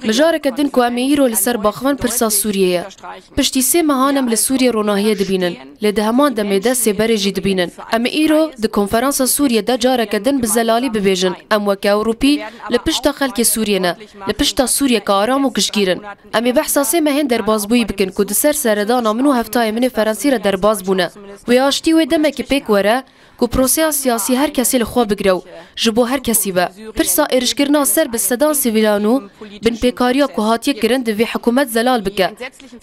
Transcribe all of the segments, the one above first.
مجارك دن کو امیرو لسر باخوان پرسا سوریه پشتی سه مهانم لسوریه روناهیه دبینن لده همان دمیده سبر جی دبینن امیرو د کنفرانس سوریه دا جارک دن بزلالی ببیجن ام وک اوروپی لپشتا خلک سوریه نه لپشتا سوریه کارام و گشگیرن امی بحثا سه مهن در بازبوی بکن کو دسر سردانا منو هفتای من فرانسی را در باز بونه و آشتی و دمک پیک وره کو پروسه سیاسی هر کسی لخوا بگرو جبو هر کسی با پرسا ارشکرنا سر به صدان سیویلانو بن پیکاریا کو هاتیه کرند وی حکومت زلال بکه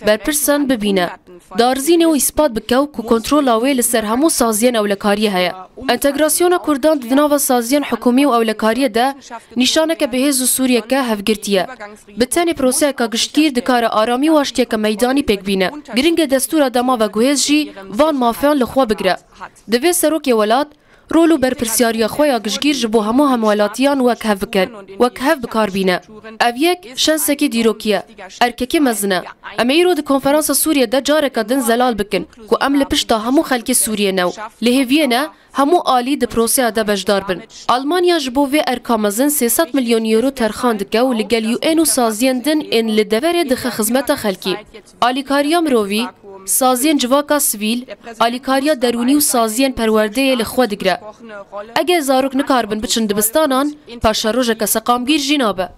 بر پرسان ببینه دارزین و اثبات بکو کو کنترول اوی لسر همو سازین اولکاریه هیا انتگراسیون کردان دناو سازین حکومی و اولکاریه ده نشانه که بهز سوریه که هفگرتیه بتانی پروسه که گشتگیر دکار آرامی و اشتیه که میدانی پیک بینه گرینگ دستور دما و گوهز جی وان مافیان لخوا بگره دوی سروک ولات رولو بر پرسیاریا خویا گشگیر جبو همو همولاتیان وک هف بکن وک هف بکار بینه او یک شنسکی دیروکیه ارککی مزنه امیرو د کنفرانس سوریه ده جارکا دن زلال بکن کو ام لپشتا همو خلک سوریه نو لهویه همو آلی د پروسه ده بجدار بن آلمانیا جبو وی ارکامزن 300 میلیون یورو ترخان دکه و لگل یو اینو سازیندن این لدوره دخه خدمت خلکی آلیکاریا مروی سازین جواکا سویل آلیکاریا درونی و سازین پرورده لخوا دگره اگه زاروک نکار بن بچن دبستانان پاشا روژه که سقامگیر جینابه